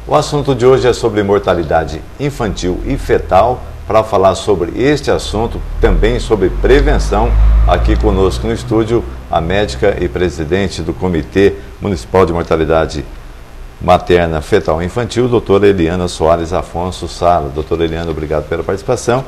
O assunto de hoje é sobre mortalidade infantil e fetal. Para falar sobre este assunto, também sobre prevenção, aqui conosco no estúdio, a médica e presidente do Comitê Municipal de Mortalidade Materna, Fetal e Infantil, doutora Eliana Soares Afonso Sala. Doutora Eliana, obrigado pela participação.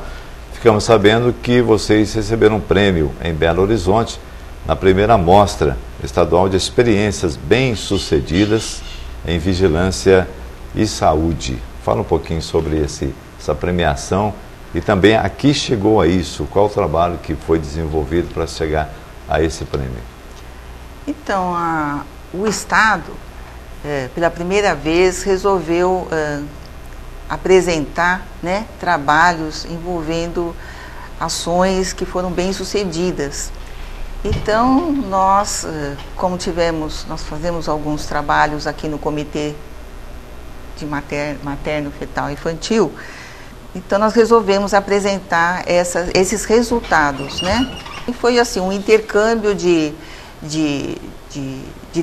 Ficamos sabendo que vocês receberam um prêmio em Belo Horizonte na primeira mostra estadual de experiências bem-sucedidas em vigilância e saúde. Fala um pouquinho sobre essa premiação e também a que chegou a isso, qual o trabalho que foi desenvolvido para chegar a esse prêmio. Então, o Estado, pela primeira vez, resolveu apresentar, né, trabalhos envolvendo ações que foram bem-sucedidas. Então, nós, nós fazemos alguns trabalhos aqui no Comitê de Materno, Fetal e Infantil, então nós resolvemos apresentar esses resultados, né? E foi assim, um intercâmbio de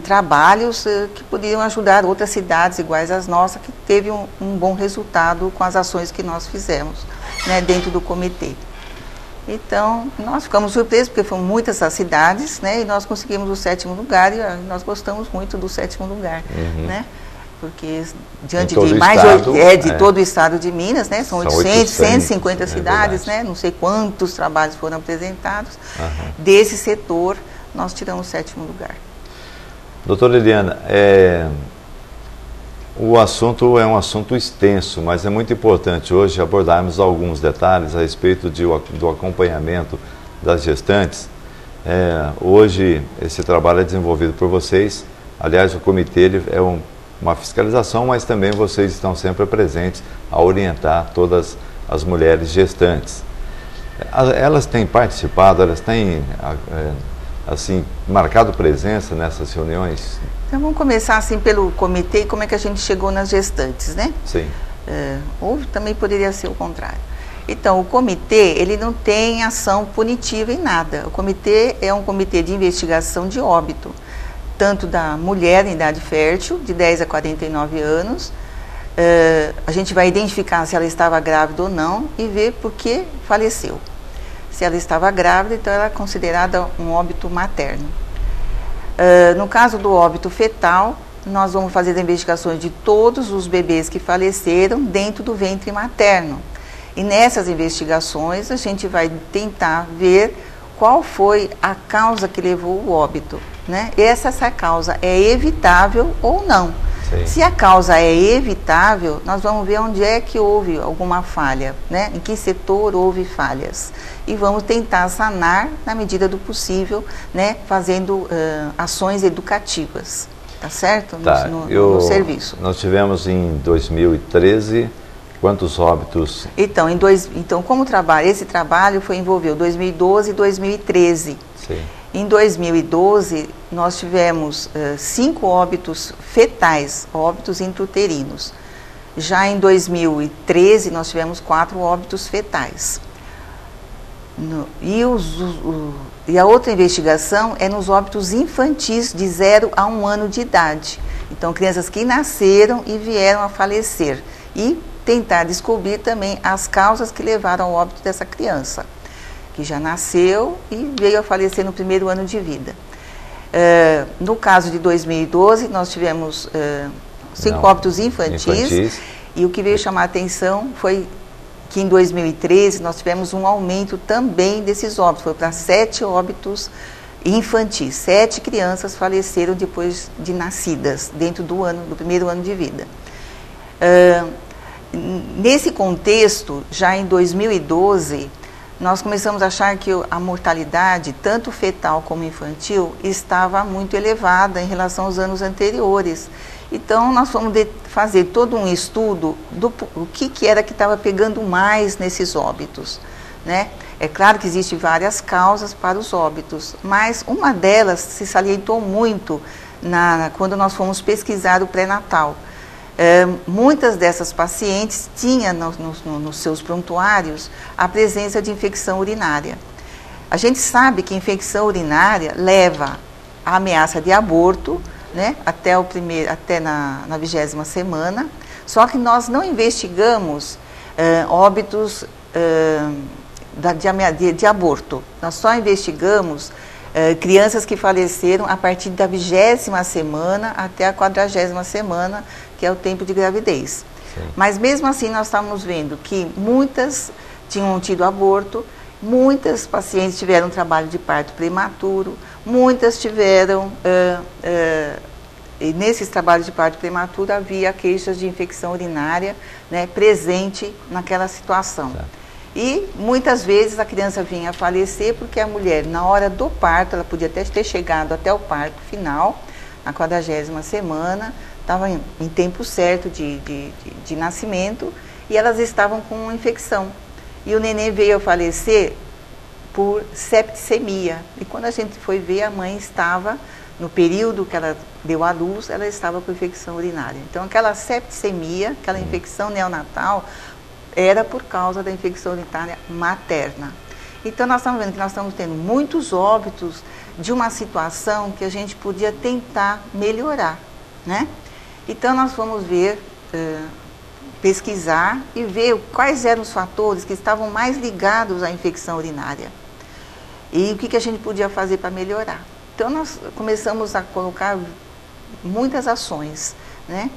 trabalhos que poderiam ajudar outras cidades iguais às nossas, que teve um bom resultado com as ações que nós fizemos, né, dentro do comitê. Então, nós ficamos surpresos, porque foram muitas as cidades, né, e nós conseguimos o 7º lugar, e nós gostamos muito do 7º lugar, né? Porque diante de mais de todo o estado de Minas, né, são 150 cidades, né, não sei quantos trabalhos foram apresentados, desse setor nós tiramos o 7º lugar. Doutora Eliana, o assunto é um assunto extenso, mas é muito importante hoje abordarmos alguns detalhes a respeito do acompanhamento das gestantes. Hoje esse trabalho é desenvolvido por vocês, aliás o comitê é uma fiscalização, mas também vocês estão sempre presentes a orientar todas as mulheres gestantes. Elas têm participado, elas têm assim, marcado presença nessas reuniões? Então vamos começar assim pelo comitê e como é que a gente chegou nas gestantes, né? Sim. Ou também poderia ser o contrário. Então, o comitê, ele não tem ação punitiva em nada. O comitê é um comitê de investigação de óbito, tanto da mulher em idade fértil, de 10 a 49 anos, a gente vai identificar se ela estava grávida ou não e ver por que faleceu. Se ela estava grávida, então ela é considerada um óbito materno. No caso do óbito fetal, nós vamos fazer as investigações de todos os bebês que faleceram dentro do ventre materno. E nessas investigações, a gente vai tentar ver qual foi a causa que levou o óbito, né? Essa causa é evitável ou não. Sim. Se a causa é evitável, nós vamos ver onde é que houve alguma falha, né? Em que setor houve falhas. E vamos tentar sanar na medida do possível, né? Fazendo ações educativas, tá certo? Tá. No serviço. Nós tivemos em 2013... quantos óbitos? Então como esse trabalho envolveu 2012 e 2013. Sim. Em 2012, nós tivemos 5 óbitos fetais, óbitos intrauterinos. Já em 2013, nós tivemos 4 óbitos fetais. E a outra investigação é nos óbitos infantis de 0 a 1 ano de idade. Então, crianças que nasceram e vieram a falecer. E tentar descobrir também as causas que levaram ao óbito dessa criança, que já nasceu e veio a falecer no 1º ano de vida. No caso de 2012, nós tivemos 5 óbitos infantis, e o que veio chamar a atenção foi que em 2013 nós tivemos um aumento também desses óbitos, foi para 7 óbitos infantis, 7 crianças faleceram depois de nascidas, dentro do 1º ano de vida. Nesse contexto, já em 2012, nós começamos a achar que a mortalidade, tanto fetal como infantil, estava muito elevada em relação aos anos anteriores. Então, nós fomos fazer todo um estudo do que era que estava pegando mais nesses óbitos, né? É claro que existem várias causas para os óbitos, mas uma delas se salientou muito quando nós fomos pesquisar o pré-natal. Muitas dessas pacientes tinham nos seus prontuários a presença de infecção urinária. A gente sabe que infecção urinária leva a ameaça de aborto, né, até na 20ª semana, só que nós não investigamos óbitos de aborto. Nós só investigamos crianças que faleceram a partir da 20ª semana até a 40ª semana, que é o tempo de gravidez. Sim. Mas mesmo assim nós estávamos vendo que muitas tinham tido aborto, muitas pacientes tiveram trabalho de parto prematuro, muitas tiveram, e nesses trabalhos de parto prematuro havia queixas de infecção urinária, né, presente naquela situação. Certo. E muitas vezes a criança vinha a falecer porque a mulher, na hora do parto, ela podia até ter chegado até o parto final, na 40ª semana, estava em tempo certo de nascimento, e elas estavam com infecção. E o neném veio a falecer por septicemia. E quando a gente foi ver, a mãe estava, no período que ela deu à luz, ela estava com infecção urinária. Então aquela septicemia, aquela infecção neonatal, era por causa da infecção urinária materna. Então nós estamos vendo que nós estamos tendo muitos óbitos de uma situação que a gente podia tentar melhorar, né? Então nós fomos ver, pesquisar e ver quais eram os fatores que estavam mais ligados à infecção urinária e o que a gente podia fazer para melhorar. Então nós começamos a colocar muitas ações, né?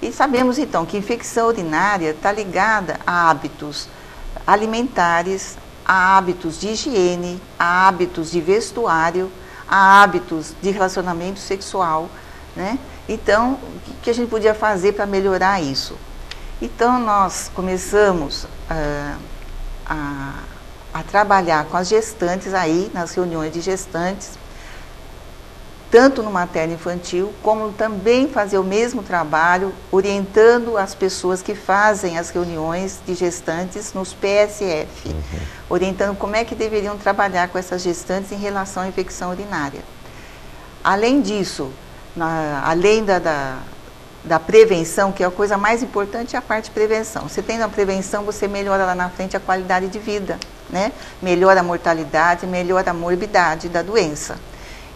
E sabemos então que infecção urinária está ligada a hábitos alimentares, a hábitos de higiene, a hábitos de vestuário, a hábitos de relacionamento sexual, né? Então, o que a gente podia fazer para melhorar isso? Então, nós começamos a trabalhar com as gestantes aí, nas reuniões de gestantes, tanto no materno infantil, como também fazer o mesmo trabalho, orientando as pessoas que fazem as reuniões de gestantes nos PSF, orientando como é que deveriam trabalhar com essas gestantes em relação à infecção urinária. Além disso, além da prevenção, que é a coisa mais importante, é a parte de prevenção. Você tendo a prevenção, você melhora lá na frente a qualidade de vida, né? Melhora a mortalidade, melhora a morbidade da doença.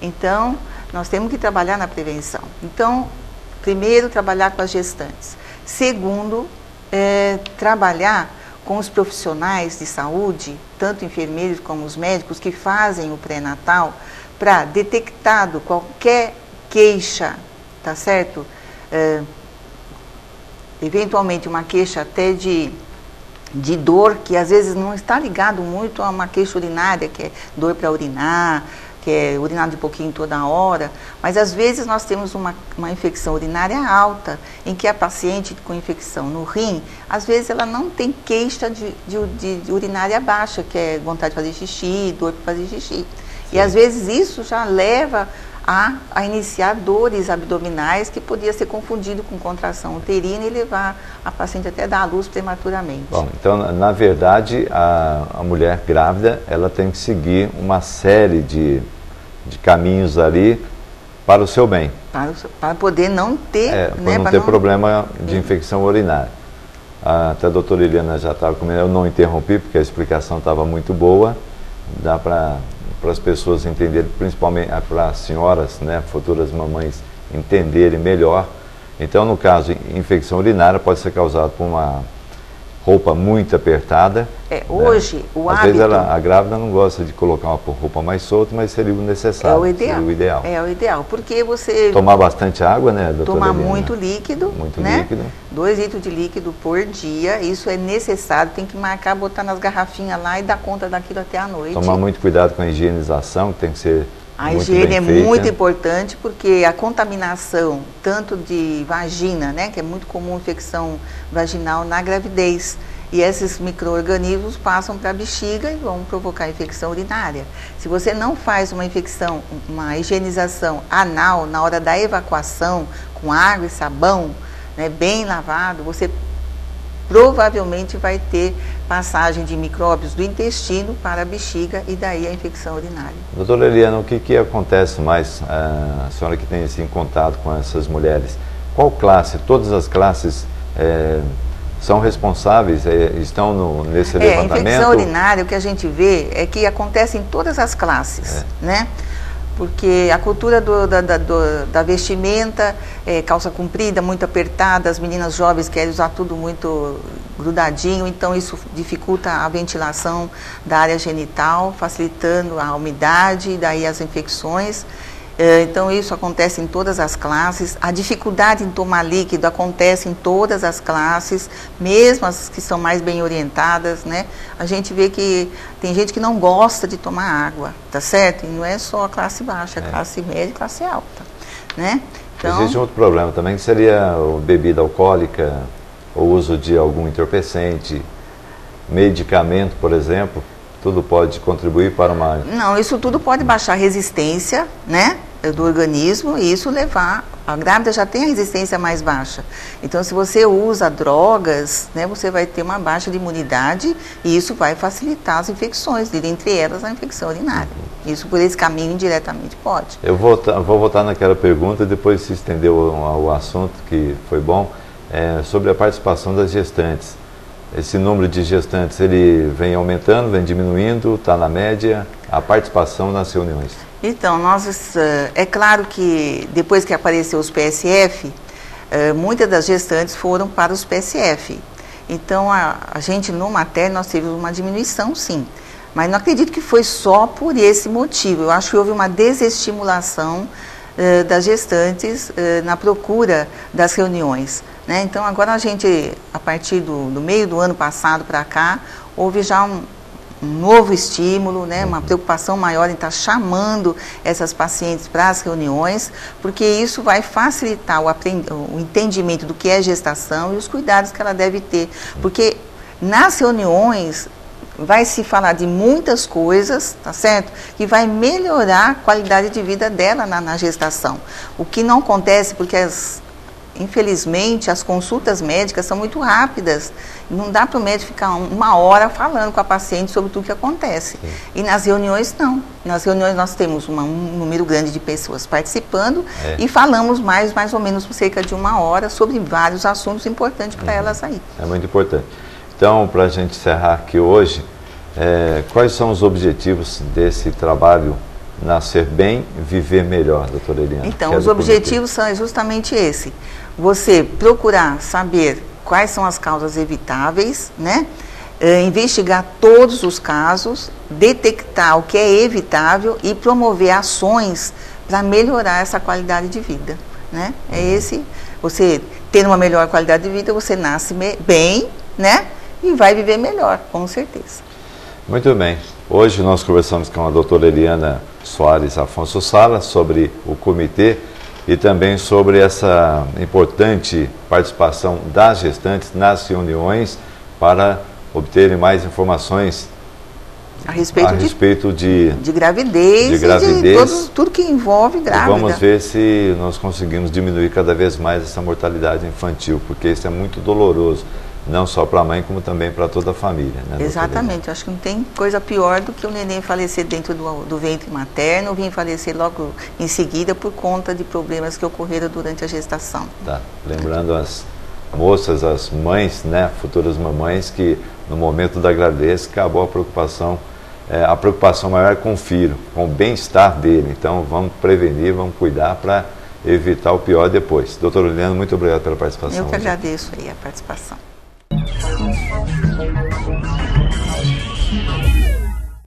Então, nós temos que trabalhar na prevenção. Então, primeiro, trabalhar com as gestantes. Segundo, trabalhar com os profissionais de saúde, tanto enfermeiros como os médicos que fazem o pré-natal, para detectado qualquer queixa, tá certo? Eventualmente uma queixa até de dor, que às vezes não está ligado muito a uma queixa urinária, que é dor para urinar, que é urinar de pouquinho toda hora, mas às vezes nós temos uma infecção urinária alta, em que a paciente com infecção no rim, às vezes ela não tem queixa de urinária baixa, que é vontade de fazer xixi, dor para fazer xixi. Sim. E às vezes isso já leva a iniciar dores abdominais, que podia ser confundido com contração uterina e levar a paciente até dar à luz prematuramente. Bom, então, na verdade, a mulher grávida, ela tem que seguir uma série de caminhos ali para o seu bem. Para poder não ter... para não ter problema de infecção urinária. Até a doutora Eliana já estava comigo, eu não interrompi, porque a explicação estava muito boa, dá para as pessoas entenderem, principalmente para as senhoras, né, futuras mamães, entenderem melhor. Então, no caso, infecção urinária pode ser causada por uma roupa muito apertada. Hoje, né? o Às hábito... vezes a grávida não gosta de colocar uma roupa mais solta, mas seria o necessário. É o ideal. Seria o ideal. É o ideal, porque você... Tomar bastante água, né, doutora Tomar Eliana? muito líquido, muito né? líquido. 2 litros de líquido por dia, isso é necessário, tem que marcar, botar nas garrafinhas lá e dar conta daquilo até a noite. Tomar muito cuidado com a higienização, que tem que ser a muito higiene bem é feita. muito importante, porque a contaminação, tanto de vagina, né, que é muito comum infecção vaginal na gravidez, e esses micro-organismos passam para a bexiga e vão provocar infecção urinária. Se você não faz uma higienização anal na hora da evacuação, com água e sabão, né, bem lavado, você provavelmente vai ter passagem de micróbios do intestino para a bexiga e daí a infecção urinária. Doutora Eliana, o que acontece mais, a senhora que tem assim, contato com essas mulheres, qual classe, todas as classes são responsáveis, estão nesse levantamento? A infecção urinária, o que a gente vê é que acontece em todas as classes, né? porque a cultura da vestimenta, calça comprida, muito apertada, as meninas jovens querem usar tudo muito grudadinho, então isso dificulta a ventilação da área genital, facilitando a umidade e daí as infecções. Então isso acontece em todas as classes. A dificuldade em tomar líquido acontece em todas as classes, mesmo as que são mais bem orientadas, né? A gente vê que tem gente que não gosta de tomar água, tá certo? E não é só a classe baixa, a classe média e classe alta, né? Então, existe um outro problema também, que seria a bebida alcoólica, o uso de algum entorpecente, medicamento, por exemplo. Tudo pode contribuir para uma... Não, isso tudo pode baixar a resistência, né, do organismo e isso levar... A grávida já tem a resistência mais baixa. Então, se você usa drogas, né, você vai ter uma baixa de imunidade e isso vai facilitar as infecções, dentre elas a infecção urinária. Isso por esse caminho indiretamente pode. Eu vou voltar naquela pergunta e depois se estendeu o assunto, que foi bom, sobre a participação das gestantes. Esse número de gestantes, ele vem aumentando, vem diminuindo, está na média, a participação nas reuniões? Então, é claro que depois que apareceu os PSF, muitas das gestantes foram para os PSF. Então, a gente no materno, nós tivemos uma diminuição, sim. Mas não acredito que foi só por esse motivo. Eu acho que houve uma desestimulação das gestantes na procura das reuniões. Né? Então, agora a gente, a partir do meio do ano passado para cá, houve já um novo estímulo, né? Uma preocupação maior em estar chamando essas pacientes para as reuniões, porque isso vai facilitar o entendimento do que é gestação e os cuidados que ela deve ter. Porque nas reuniões vai se falar de muitas coisas, tá certo? Que vai melhorar a qualidade de vida dela na gestação. O que não acontece porque infelizmente, as consultas médicas são muito rápidas. Não dá para o médico ficar uma hora falando com a paciente sobre tudo que acontece. Sim. E nas reuniões, não. Nas reuniões nós temos um número grande de pessoas participando e falamos mais ou menos por cerca de uma hora sobre vários assuntos importantes para elas aí. É muito importante. Então, para a gente encerrar aqui hoje, quais são os objetivos desse trabalho Nascer Bem, Viver Melhor, doutora Eliana? Então, os objetivos são justamente esse. Você procurar saber quais são as causas evitáveis, né? Investigar todos os casos, detectar o que é evitável e promover ações para melhorar essa qualidade de vida, né? Você tendo uma melhor qualidade de vida, você nasce bem, né? E vai viver melhor, com certeza. Muito bem. Hoje nós conversamos com a doutora Eliana Soares Afonso Sala sobre o comitê e também sobre essa importante participação das gestantes nas reuniões para obterem mais informações a respeito de gravidez e de tudo que envolve grávida. E vamos ver se nós conseguimos diminuir cada vez mais essa mortalidade infantil, porque isso é muito doloroso. Não só para a mãe, como também para toda a família. Né, exatamente, eu acho que não tem coisa pior do que o neném falecer dentro do ventre materno, vir falecer logo em seguida por conta de problemas que ocorreram durante a gestação. Tá. Lembrando as moças, as mães, né, futuras mamães, que no momento da gravidez acabou a preocupação maior com o filho, com o bem-estar dele. Então vamos prevenir, vamos cuidar para evitar o pior depois. Doutora Eliana, muito obrigado pela participação. Eu que agradeço aí a participação.